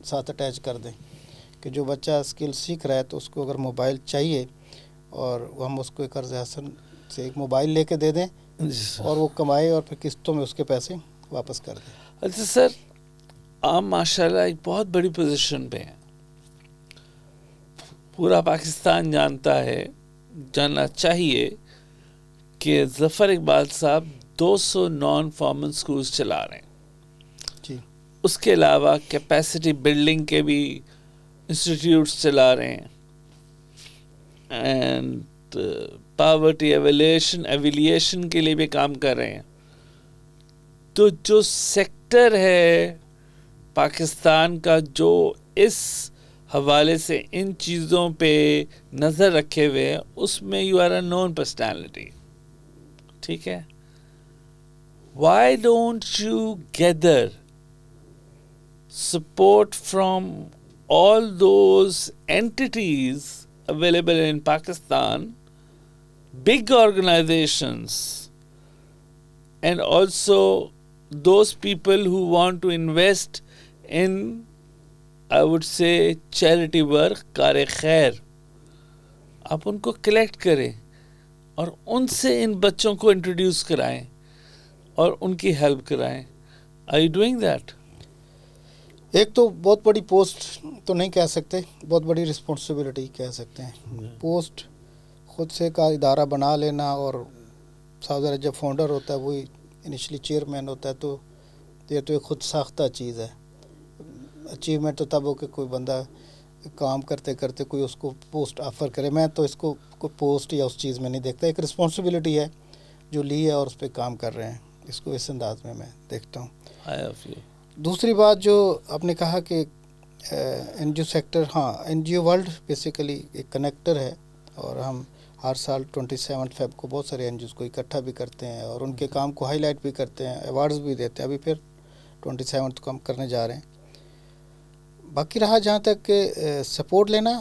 ساتھ اٹیچ کر دیں، کہ جو بچہ اسکل سیکھ رہا ہے تو اس کو اگر موبائل چاہیے، اور ہم اس کو قرض حسن سے ایک موبائل لے کے دے دیں، اور وہ کمائے اور پھر قسطوں میں اس کے پیسے واپس کر دیں. اچھا سر، آپ ماشاء اللہ ایک بہت بڑی پوزیشن پہ ہیں، پورا پاکستان جاننا چاہیے کہ ظفر اقبال صاحب 200 نان فارمل سکولز چلا رہے ہیں. جی. اس کے علاوہ کیپیسٹی بلڈنگ کے بھی انسٹیٹیوٹس چلا رہے ہیں، اینڈ پاورٹی ایویلیشن کے لیے بھی کام کر رہے ہیں. تو جو سیکٹر ہے پاکستان کا جو اس حوالے سے ان چیزوں پہ نظر رکھے ہوئے ہیں، اس میں you are a known personality, ٹھیک ہے. Why don't you gather support from all those entities available in Pakistan, big organizations, and also those people who want to invest in, I would say, charity work, کار خیر. آپ ان کو collect کریں اور ان سے ان بچوں کو انٹروڈیوس کرائیں اور ان کی ہیلپ کرائیں. Are you doing that? ایک تو بہت بڑی پوسٹ تو نہیں کہہ سکتے, بہت بڑی رسپانسبلٹی کہہ سکتے ہیں. پوسٹ خود سے کا ادارہ بنا لینا, اور سب سے جب فاؤنڈر ہوتا ہے وہی انیشلی چیئرمین ہوتا ہے, تو یہ تو ایک خود ساختہ چیز ہے. اچیومنٹ تو تب ہو کہ کوئی بندہ کام کرتے کرتے کوئی اس کو پوسٹ آفر کرے. میں تو اس کو کوئی پوسٹ یا اس چیز میں نہیں دیکھتا, ایک رسپانسبلٹی ہے جو لی ہے اور اس پہ کام کر رہے ہیں, اس کو اس انداز میں دیکھتا ہوں. دوسری بات جو آپ نے کہا کہ این جی او سیکٹر, ہاں این جی او ورلڈ بیسیکلی ایک کنیکٹر ہے, اور ہم ہر سال 27 فیب کو بہت سارے این جی اوز کو اکٹھا بھی کرتے ہیں اور ان کے کام کو ہائی لائٹ بھی کرتے ہیں, ایوارڈز بھی دیتے ہیں. ابھی پھر 27 کو ہم کرنے جا رہے ہیں. باقی رہا جہاں تک کہ سپورٹ لینا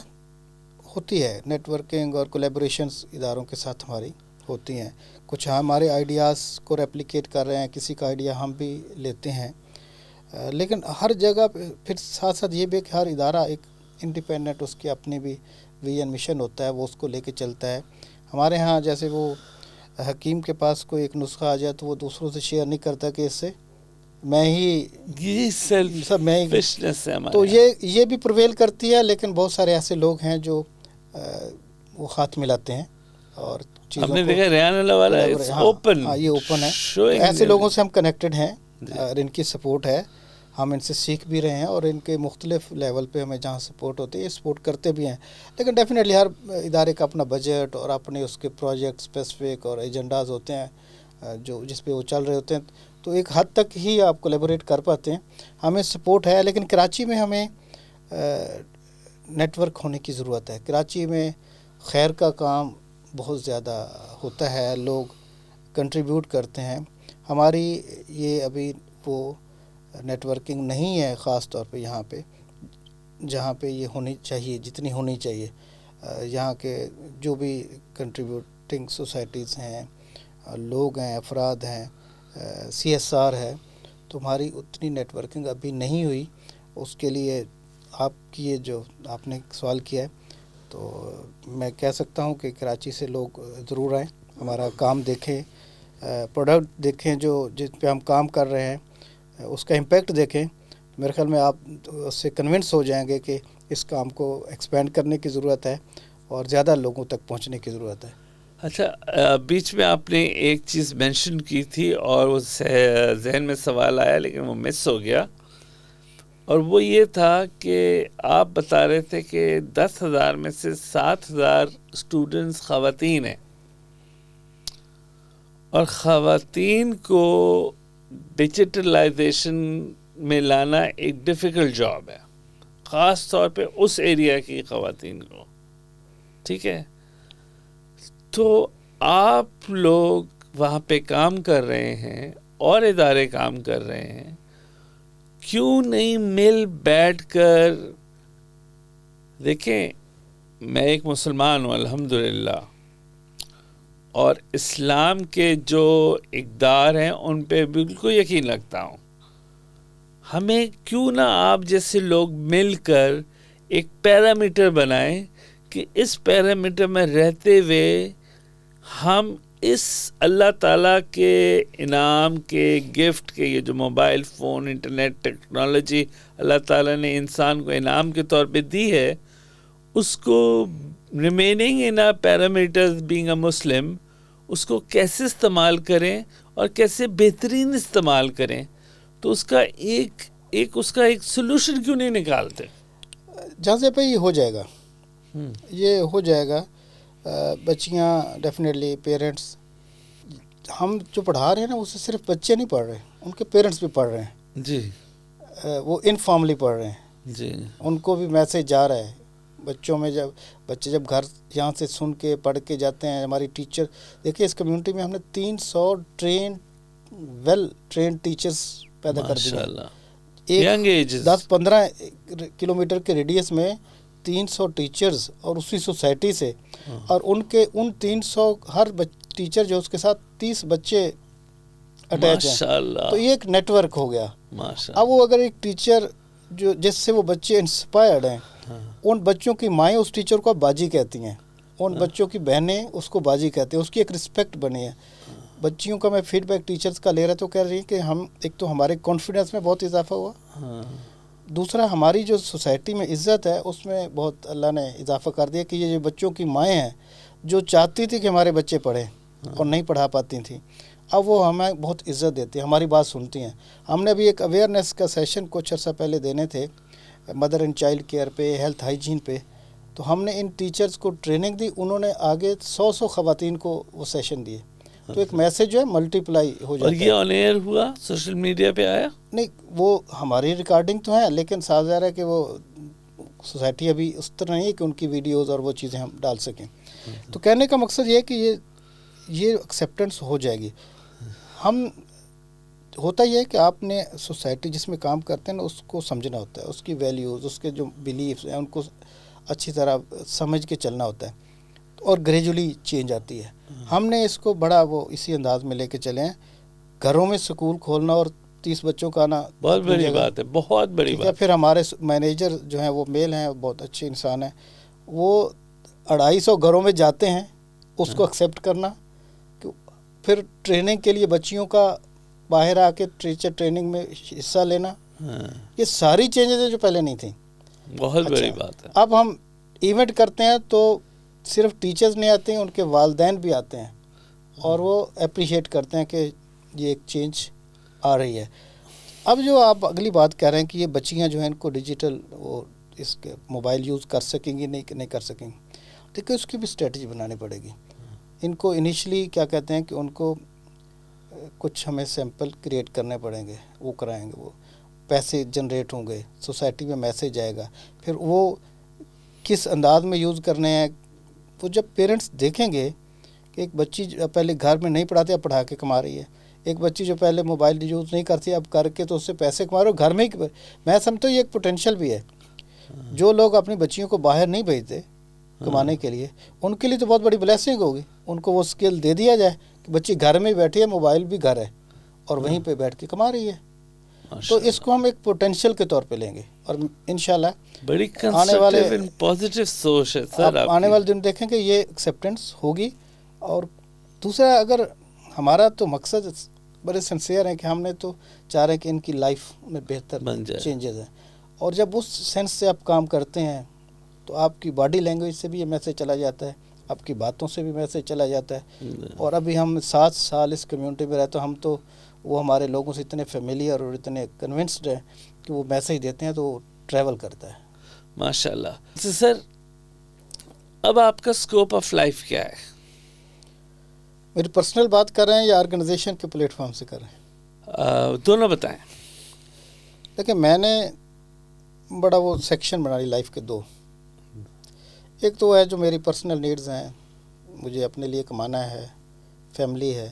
ہوتی ہے, نیٹ ورکنگ اور کولیبوریشنز اداروں کے ساتھ ہماری ہوتی ہیں. کچھ ہمارے آئیڈیاز کو ریپلیکیٹ کر رہے ہیں, کسی کا آئیڈیا ہم بھی لیتے ہیں, لیکن ہر جگہ پھر ساتھ ساتھ یہ بھی کہ ہر ادارہ ایک انڈیپینڈنٹ اس کی اپنی بھی ویژن مشن ہوتا ہے, وہ اس کو لے کے چلتا ہے. ہمارے ہاں جیسے وہ حکیم کے پاس کوئی ایک نسخہ آ جائے تو وہ دوسروں سے شیئر نہیں کرتا کہ اس سے میں ہی سب میں ہی, تو یہ بھی پرویل کرتی ہے. لیکن بہت سارے ایسے لوگ ہیں جو وہ ہاتھ ملاتے ہیں اور چیزوں کو, یہ اوپن ہے. ایسے لوگوں سے ہم کنیکٹڈ ہیں اور ان کی سپورٹ ہے, ہم ان سے سیکھ بھی رہے ہیں, اور ان کے مختلف لیول پہ ہمیں جہاں سپورٹ ہوتی ہے یہ سپورٹ کرتے بھی ہیں. لیکن ڈیفینیٹلی ہر ادارے کا اپنا بجٹ اور اپنے اس کے پروجیکٹ اسپیسیفک اور ایجنڈاز ہوتے ہیں جو جس پہ وہ چل رہے ہوتے ہیں, تو ایک حد تک ہی آپ کولیبوریٹ کر پاتے ہیں. ہمیں سپورٹ ہے, لیکن کراچی میں ہمیں نیٹ ورک ہونے کی ضرورت ہے. کراچی میں خیر کا کام بہت زیادہ ہوتا ہے, لوگ کنٹریبیوٹ کرتے ہیں. ہماری یہ ابھی وہ نیٹ ورکنگ نہیں ہے, خاص طور پہ یہاں پہ جہاں پہ یہ ہونی چاہیے, جتنی ہونی چاہیے. یہاں کے جو بھی کنٹریبیوٹنگ سوسائٹیز ہیں, لوگ ہیں, افراد ہیں, سی ایس آر ہے, تمہاری اتنی نیٹ ورکنگ ابھی نہیں ہوئی. اس کے لیے آپ کی یہ جو آپ نے سوال کیا ہے, تو میں کہہ سکتا ہوں کہ کراچی سے لوگ ضرور آئیں, ہمارا کام دیکھیں, پروڈکٹ دیکھیں جو جس پہ ہم کام کر رہے ہیں, اس کا امپیکٹ دیکھیں. میرے خیال میں آپ اس سے کنونس ہو جائیں گے کہ اس کام کو ایکسپینڈ کرنے کی ضرورت ہے اور زیادہ لوگوں تک پہنچنے کی ضرورت ہے. اچھا, بیچ میں آپ نے ایک چیز مینشن کی تھی اور وہ ذہن میں سوال آیا لیکن وہ مس ہو گیا, اور وہ یہ تھا کہ آپ بتا رہے تھے کہ 10,000 میں سے 7,000 اسٹوڈنٹس خواتین ہیں, اور خواتین کو ڈیجیٹلائزیشن میں لانا ایک ڈیفیکلٹ جاب ہے, خاص طور پہ اس ایریا کی خواتین کو. ٹھیک ہے, تو آپ لوگ وہاں پہ کام کر رہے ہیں اور ادارے کام کر رہے ہیں, کیوں نہیں مل بیٹھ کر دیکھیں. میں ایک مسلمان ہوں الحمدللہ, اور اسلام کے جو اقدار ہیں ان پہ بالکل یقین رکھتا ہوں. ہمیں کیوں نہ آپ جیسے لوگ مل کر ایک پیرامیٹر بنائیں کہ اس پیرامیٹر میں رہتے ہوئے ہم اس اللہ تعالیٰ کے انعام کے گفٹ کے, یہ جو موبائل فون, انٹرنیٹ ٹیکنالوجی اللہ تعالیٰ نے انسان کو انعام کے طور پہ دی ہے, اس کو remaining in a parameters being a Muslim, اس کو کیسے استعمال کریں اور کیسے بہترین استعمال کریں. تو اس کا اس کا ایک سلوشن کیوں نہیں نکالتے؟ جہاں سے پہ یہ ہو جائے گا, یہ ہو جائے گا. بچیاں ڈیفینیٹلی, پیرنٹس, ہم جو پڑھا رہے ہیں نا اسے صرف بچے نہیں پڑھ رہے, ان کے پیرنٹس بھی پڑھ رہے ہیں. جی, وہ انفارملی پڑھ رہے ہیں. جی, ان کو بھی میسج جا رہا ہے بچوں میں. بچے جب گھر یہاں سے سن کے پڑھ کے جاتے ہیں, ہماری ٹیچر دیکھیے اس کمیونٹی میں ہم نے 300 ویل ٹرینڈ ٹیچرز پیدا کر دیے. 10-15 کلومیٹر کے ریڈیس میں 300 ٹیچرز, اور اسی سوسائٹی سے, اور ان 300 ہر ٹیچر جو اس کے ساتھ 30 بچے اٹیچ ہیں, تو یہ ایک نیٹ ورک ہو گیا. اب وہ اگر ایک ٹیچر جو جس سے وہ بچے انسپائرڈ ہیں, ان بچوں کی مائیں اس ٹیچر کو باجی کہتی ہیں, ان بچوں کی بہنیں اس کو باجی کہتے ہیں, اس کی ایک رسپیکٹ بنی ہے. بچیوں کا میں فیڈ بیک ٹیچرز کا لے رہا تو کہہ رہی ہیں کہ ہم ایک تو ہمارے کانفیڈنس میں بہت اضافہ ہوا, دوسرا ہماری جو سوسائٹی میں عزت ہے اس میں بہت اللہ نے اضافہ کر دیا کہ یہ جو بچوں کی مائیں ہیں جو چاہتی تھی کہ ہمارے بچے پڑھیں اور نہیں پڑھا پاتی تھیں، اب وہ ہمیں بہت عزت دیتی ہیں، ہماری بات سنتی ہیں. ہم نے ابھی ایک اویئرنیس کا سیشن کچھ عرصہ پہلے دینے تھے مدر اینڈ چائلڈ کیئر پہ، ہیلتھ ہائیجین پہ، تو ہم نے ان ٹیچرز کو ٹریننگ دی، انہوں نے آگے 100 خواتین کو وہ سیشن دیے. تو ایک میسیج جو ہے ملٹیپلائی ہو جاتا ہے. اور یہ آن ایئر ہوا، سوشل میڈیا پہ آیا؟ نہیں، وہ ہماری ریکارڈنگ تو ہے لیکن ساتھ ظاہر ہے کہ وہ سوسائٹی ابھی اس طرح نہیں ہے کہ ان کی ویڈیوز اور وہ چیزیں ہم ڈال سکیں. تو کہنے کا مقصد یہ ہے کہ یہ ایکسیپٹنس ہو جائے گی. ہم ہوتا یہ ہے کہ آپ نے سوسائٹی جس میں کام کرتے ہیں نا اس کو سمجھنا ہوتا ہے، اس کی ویلیوز، اس کے جو بلیفس ہیں ان کو اچھی طرح سمجھ کے چلنا ہوتا ہے اور گریجولی چینج آتی ہے. ہم نے اس کو بڑا وہ اسی انداز میں لے کے چلے ہیں. گھروں میں سکول کھولنا اور 30 بچوں کا آنا بہت بڑی بات ہے، بہت بڑی بات ہے. پھر ہمارے مینیجر جو ہیں وہ میل ہیں، بہت اچھے انسان ہیں، وہ 250 گھروں میں جاتے ہیں، اس کو ایکسیپٹ کرنا، پھر ٹریننگ کے لیے بچیوں کا باہر آ کے ٹیچر ٹریننگ میں حصہ لینا، یہ ساری چینجز ہیں جو پہلے نہیں تھیں. بہت بڑی بات ہے. اب ہم ایونٹ کرتے ہیں تو صرف ٹیچرز نہیں آتے ہیں، ان کے والدین بھی آتے ہیں اور وہ اپریشیٹ کرتے ہیں کہ یہ ایک چینج آ رہی ہے. اب جو آپ اگلی بات کہہ رہے ہیں کہ یہ بچیاں جو ہیں ان کو ڈیجیٹل وہ اس کے موبائل یوز کر سکیں گی نہیں کر سکیں گی، دیکھیں اس کی بھی اسٹریٹجی بنانی پڑے گی. ان کو انیشلی کیا کہتے ہیں کہ ان کو کچھ ہمیں سیمپل کریٹ کرنے پڑیں گے، وہ کرائیں گے، وہ پیسے جنریٹ ہوں گے، سوسائٹی میں میسیج آئے گا، پھر وہ کس انداز میں یوز کرنے ہیں. وہ جب پیرنٹس دیکھیں گے کہ ایک بچی پہلے گھر میں نہیں پڑھاتے اب پڑھا کے کما رہی ہے، ایک بچی جو پہلے موبائل یوز نہیں کرتی اب کر کے تو اس سے پیسے کما رہے ہو گھر میں ہی. میں سمجھتا ہوں یہ ایک پوٹینشیل بھی ہے. جو لوگ اپنی بچیوں کو باہر نہیں بھیجتے کمانے کے لیے، ان کے لیے تو بہت بڑی بلیسنگ ہوگی. ان کو وہ اسکل دے دیا جائے کہ بچی گھر میں بیٹھی ہے، موبائل بھی گھر ہے اور وہیں پہ بیٹھ کے کما رہی ہے. تو اس کو ہم ایک پوٹینشیل کے طور پہ لیں گے اور انشاءاللہ بڑی آنے والے پازیٹیو سوچ ہے سر. آنے والے دن دیکھیں کہ یہ ایکسیپٹنس ہوگی. اور دوسرا اگر ہمارا تو مقصد بڑے سنسیئر ہیں کہ ہم نے تو چاہ رہے ہیں کہ ان کی لائف میں بہتر چینجز ہیں، اور جب اس سینس سے آپ کام کرتے ہیں تو آپ کی باڈی لینگویج سے بھی یہ میسیج چلا جاتا ہے، آپ کی باتوں سے بھی میسیج چلا جاتا ہے. اور ابھی ہم 7 سال اس کمیونٹی میں رہتے ہیں، ہم تو وہ ہمارے لوگوں سے اتنے فیملیئر اور اتنے کنونسڈ ہیں کہ وہ میسیج دیتے ہیں تو وہ ٹریول کرتا ہے. ماشاء اللہ. سر اب آپ کا اسکوپ آف لائف کیا ہے؟ میری پرسنل بات کر رہے ہیں یا آرگنائزیشن کے پلیٹ فارم سے کر رہے ہیں؟ دونوں بتائیں. دیکھیں میں نے بڑا وہ سیکشن بنا لی لائف کے 2. ایک تو وہ ہے جو میری پرسنل نیڈز ہیں، مجھے اپنے لیے کمانا ہے، فیملی ہے،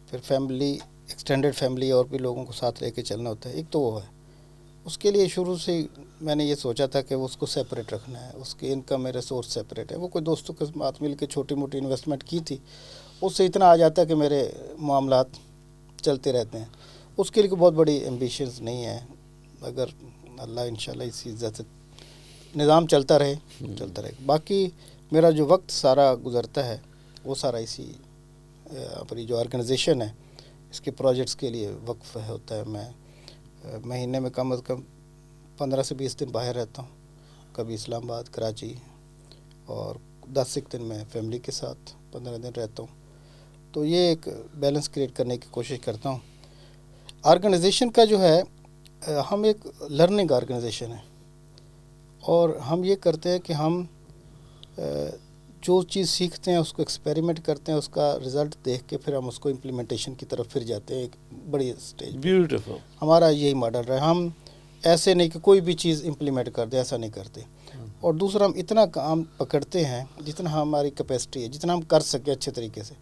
پھر فیملی ایکسٹینڈڈ فیملی اور بھی لوگوں کو ساتھ لے کے چلنا ہوتا ہے. ایک تو وہ ہے، اس کے لیے شروع سے میں نے یہ سوچا تھا کہ وہ اس کو سیپریٹ رکھنا ہے، اس کی انکم میرے سورس سیپریٹ ہے. وہ کوئی دوستوں کے ساتھ مل کے چھوٹی موٹی انویسٹمنٹ کی تھی، اس سے اتنا آ جاتا ہے کہ میرے معاملات چلتے رہتے ہیں. اس کے لیے بہت بڑی ایمبیشنز نہیں ہیں. اگر اللہ انشاءاللہ اسی عزت سے نظام چلتا رہے. باقی میرا جو وقت سارا گزرتا ہے وہ سارا اسی اپنی جو آرگنائزیشن ہے اس کے پروجیکٹس کے لیے وقف ہوتا ہے. میں مہینے میں کم از کم 15 سے 20 دن باہر رہتا ہوں، کبھی اسلام آباد، کراچی، اور 10 دن میں فیملی کے ساتھ 15 دن رہتا ہوں. تو یہ ایک بیلنس کریٹ کرنے کی کوشش کرتا ہوں. آرگنائزیشن کا جو ہے ہم ایک لرننگ آرگنائزیشن ہے اور ہم یہ کرتے ہیں کہ ہم جو چیز سیکھتے ہیں اس کو ایکسپیریمنٹ کرتے ہیں، اس کا رزلٹ دیکھ کے پھر ہم اس کو امپلیمنٹیشن کی طرف پھر جاتے ہیں ایک بڑی اسٹیج. بیوٹیفل. ہمارا یہی ماڈل رہا. ہم ایسے نہیں کہ کوئی بھی چیز امپلیمنٹ کر دیں، ایسا نہیں کرتے. اور دوسرا ہم اتنا کام پکڑتے ہیں جتنا ہماری کیپیسٹی ہے، جتنا ہم کر سکیں اچھے طریقے سے.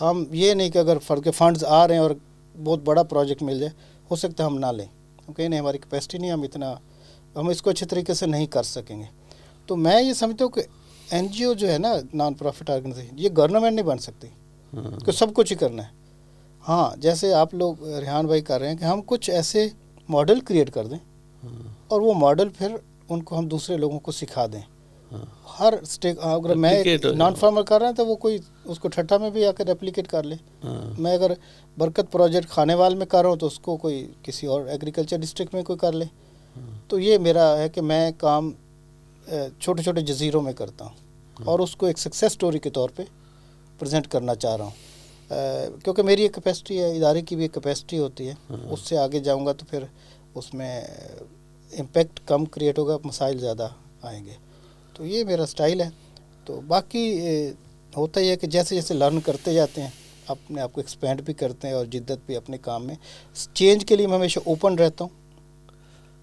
ہم یہ نہیں کہ اگر فنڈز آ رہے ہیں اور بہت بڑا پروجیکٹ مل جائے ہو سکتا ہے ہم نہ لیں، ہم کہیں نہیں ہماری کیپیسٹی نہیں، ہم اس کو اچھے طریقے سے نہیں کر سکیں گے. تو میں یہ سمجھتا ہوں کہ این جی او جو ہے نا، نان پروفٹ آرگنائزیشن، یہ گورنمنٹ نہیں بن سکتی کہ سب کچھ ہی کرنا ہے. ہاں جیسے آپ لوگ ریحان بھائی کر رہے ہیں کہ ہم کچھ ایسے ماڈل کریٹ کر دیں اور وہ ماڈل پھر ان کو ہم دوسرے لوگوں کو سکھا دیں. ہر اگر میں نان فارمر کر رہا ہوں تو وہ کوئی اس کو ٹھٹھا میں بھی آ کر ریپلیکیٹ کر لے. میں اگر برکت پروجیکٹ کھانے وال میں کر رہا ہوں تو اس کو کوئی کسی اور ایگریکلچر ڈسٹرکٹ میں کوئی کر لے. تو یہ میرا ہے کہ میں کام چھوٹے چھوٹے جزیروں میں کرتا ہوں اور اس کو ایک سکسیس سٹوری کے طور پہ پریزنٹ کرنا چاہ رہا ہوں، کیونکہ میری ایک کیپیسٹی ہے، ادارے کی بھی ایک کیپیسٹی ہوتی ہے، اس سے آگے جاؤں گا تو پھر اس میں امپیکٹ کم کریٹ ہوگا، مسائل زیادہ آئیں گے. تو یہ میرا سٹائل ہے. تو باقی ہوتا ہی ہے کہ جیسے جیسے لرن کرتے جاتے ہیں اپنے آپ کو ایکسپینڈ بھی کرتے ہیں اور جدت بھی اپنے کام میں. چینج کے لیے میں ہمیشہ اوپن رہتا ہوں،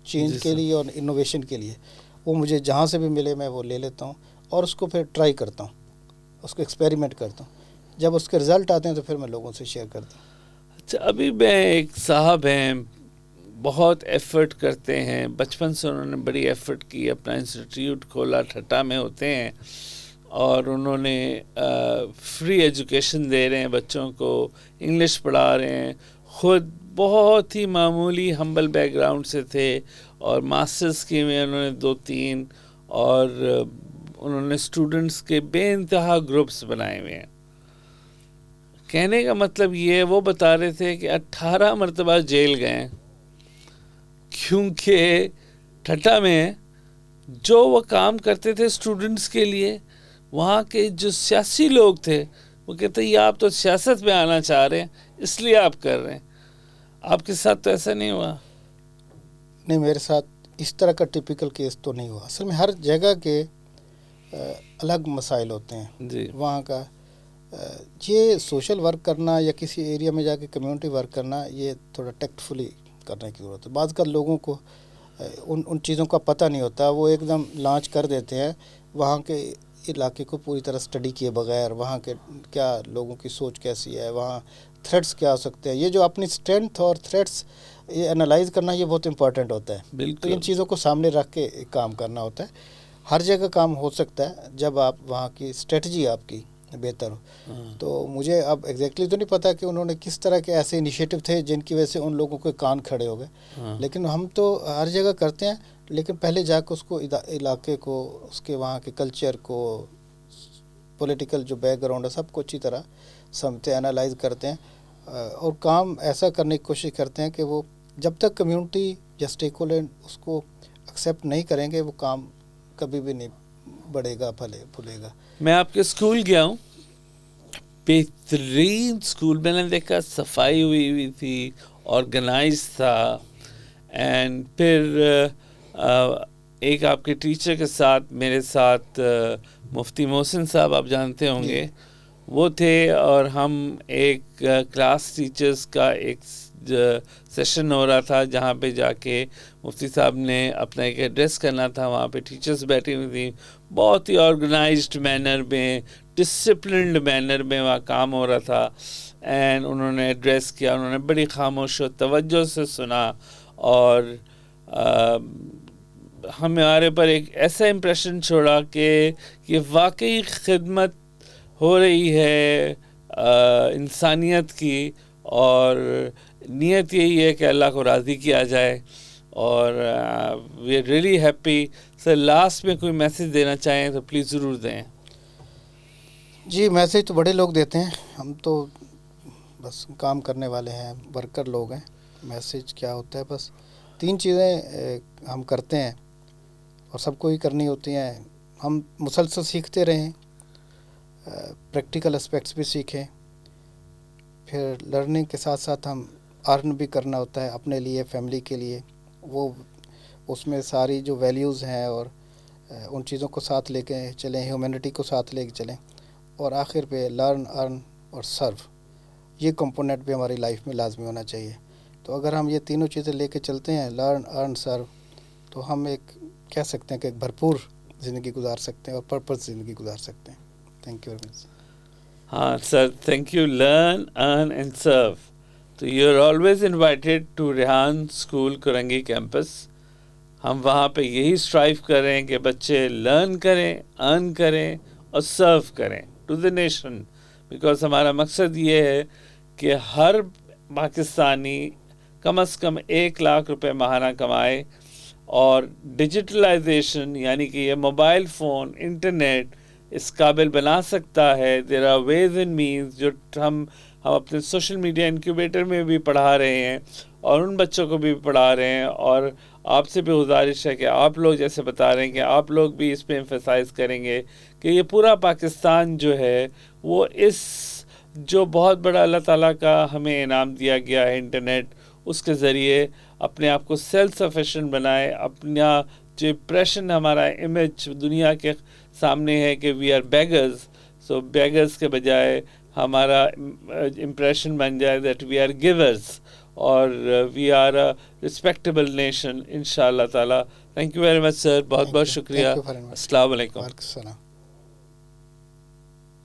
چینج کے لیے اور انوویشن کے لیے. وہ مجھے جہاں سے بھی ملے میں وہ لے لیتا ہوں اور اس کو پھر ٹرائی کرتا ہوں، اس کو ایکسپیریمنٹ کرتا ہوں. جب اس کے رزلٹ آتے ہیں تو پھر میں لوگوں سے شیئر کرتا ہوں. اچھا، ابھی میں ایک صاحب ہیں بہت ایفرٹ کرتے ہیں، بچپن سے انہوں نے بڑی ایفرٹ کی، اپنا انسٹیٹیوٹ کھولا، ٹھٹا میں ہوتے ہیں اور انہوں نے فری ایجوکیشن دے رہے ہیں بچوں کو، انگلش پڑھا رہے ہیں. خود بہت ہی معمولی ہمبل بیک گراؤنڈ سے تھے اور ماسٹرز کی میں انہوں نے 2-3 اور انہوں نے اسٹوڈنٹس کے بے انتہا گروپس بنائے ہوئے ہیں. کہنے کا مطلب یہ، وہ بتا رہے تھے کہ 18 مرتبہ جیل گئے کیونکہ ٹھٹا میں جو وہ کام کرتے تھے اسٹوڈنٹس کے لیے، وہاں کے جو سیاسی لوگ تھے وہ کہتے ہیں یہ آپ تو سیاست میں آنا چاہ رہے ہیں اس لیے آپ کر رہے ہیں. آپ کے ساتھ تو ایسا نہیں ہوا؟ نہیں، میرے ساتھ اس طرح کا ٹپیکل کیس تو نہیں ہوا. اصل میں ہر جگہ کے الگ مسائل ہوتے ہیں. جی. وہاں کا یہ سوشل ورک کرنا یا کسی ایریا میں جا کے کمیونٹی ورک کرنا، یہ تھوڑا ٹیکٹفلی کرنے کی ضرورت ہے. بعض کا لوگوں کو ان چیزوں کا پتہ نہیں ہوتا، وہ ایک دم لانچ کر دیتے ہیں وہاں کے علاقے کو پوری طرح اسٹڈی کیے بغیر، وہاں کے کیا لوگوں کی سوچ کیسی ہے، وہاں تھریٹس کیا ہو سکتے ہیں. یہ جو اپنی اسٹرینتھ اور تھریٹس یہ انالائز کرنا، یہ بہت امپورٹنٹ ہوتا ہے. بالکل. تو ان چیزوں کو سامنے رکھ کے کام کرنا ہوتا ہے. ہر جگہ کام ہو سکتا ہے جب آپ وہاں کی اسٹریٹجی آپ کی بہتر ہو. تو مجھے اب ایگزیکٹلی تو نہیں پتا کہ انہوں نے کس طرح کے ایسے انیشیٹو تھے جن کی وجہ سے ان لوگوں کے کان کھڑے ہو گئے. لیکن ہم تو ہر جگہ کرتے ہیں، لیکن پہلے جا کے اس کو علاقے کو، اس کے وہاں کے کلچر کو، پولیٹیکل جو بیک گراؤنڈ ہے سب کو اچھی طرح سمجھتے ہیں، انالائز کرتے ہیں اور کام ایسا کرنے کی کوشش کرتے ہیں کہ وہ جب تک کمیونٹی یا اسٹیک ہولڈر اس کو ایکسیپٹ نہیں کریں گے وہ کام کبھی بھی نہیں بڑھے گا، پھولے گا. میں آپ کے اسکول گیا ہوں، بہترین اسکول، میں نے دیکھا صفائی ہوئی تھی، آرگنائز تھا. اینڈ پھر ایک آپ کے ٹیچر کے ساتھ میرے ساتھ مفتی محسن صاحب آپ جانتے ہوں گے، وہ تھے اور ہم ایک کلاس ٹیچرز کا ایک سیشن ہو رہا تھا جہاں پہ جا کے مفتی صاحب نے اپنا ایک ایڈریس کرنا تھا. وہاں پہ ٹیچرز بیٹھی ہوئی تھیں، بہت ہی آرگنائزڈ مینر میں، ڈسپلنڈ مینر میں وہاں کام ہو رہا تھا. اینڈ انہوں نے ایڈریس کیا، انہوں نے بڑی خاموش و توجہ سے سنا اور ہمارے پر ایک ایسا امپریشن چھوڑا کہ یہ واقعی خدمت ہو رہی ہے انسانیت کی، اور نیت یہی ہے کہ اللہ کو راضی کیا جائے. اور we are really happy. Sir last میں کوئی میسیج دینا چاہیں تو پلیز ضرور دیں. جی، میسیج تو بڑے لوگ دیتے ہیں، ہم تو بس کام کرنے والے ہیں، ورکر لوگ ہیں. میسیج کیا ہوتا ہے، بس 3 چیزیں ہم کرتے ہیں اور سب کو ہی کرنی ہوتی ہیں. ہم مسلسل سیکھتے رہیں، پریکٹیکل اسپیکٹس بھی سیکھیں، پھر لرننگ کے ساتھ ساتھ ہم ارن بھی کرنا ہوتا ہے اپنے لیے، فیملی کے لیے. وہ اس میں ساری جو ویلیوز ہیں اور ان چیزوں کو ساتھ لے کے چلیں، ہیومینٹی کو ساتھ لے کے چلیں. اور آخر پہ لرن، ارن اور سرو، یہ کمپوننٹ بھی ہماری لائف میں لازمی ہونا چاہیے. تو اگر ہم یہ تینوں چیزیں لے کے چلتے ہیں، لرن، ارن، سرو، تو ہم ایک کہہ سکتے ہیں کہ ایک بھرپور زندگی گزار سکتے ہیں اور پرپز زندگی گزار سکتے ہیں. Thank you very much. ہاں sir, thank you. Learn, earn and serve. تو you are always invited to Rehan school Korangi campus. ہم وہاں پہ یہی اسٹرائیو کر رہے ہیں کہ بچے لرن کریں، ارن کریں اور سرو کریں ٹو دی نیشن. بیکاز ہمارا مقصد یہ ہے کہ ہر پاکستانی کم از کم 1 لاکھ روپے ماہانہ کمائے، اور ڈیجیٹلائزیشن یعنی کہ یہ موبائل فون، انٹرنیٹ اس قابل بنا سکتا ہے. There are ways and means جو ہم اپنے سوشل میڈیا انکیوبیٹر میں بھی پڑھا رہے ہیں اور ان بچوں کو بھی پڑھا رہے ہیں. اور آپ سے بھی گزارش ہے کہ آپ لوگ جیسے بتا رہے ہیں کہ آپ لوگ بھی اس پہ ایمفیسائز کریں گے کہ یہ پورا پاکستان جو ہے وہ اس جو بہت بڑا اللہ تعالیٰ کا ہمیں انعام دیا گیا ہے انٹرنیٹ، اس کے ذریعے اپنے آپ کو سیلف سفیشینٹ بنائے. اپنا جو امپریشن ہمارا امیج دنیا کے سامنے ہے کہ we are beggars, so beggars کے بجائے ہمارا امپریشن بن جائے دیٹ وی آر گیورز اور we are a respectable nation ان شاء اللہ تعالیٰ. Thank you very much sir, بہت بہت شکریہ. السلام علیکم. السلام.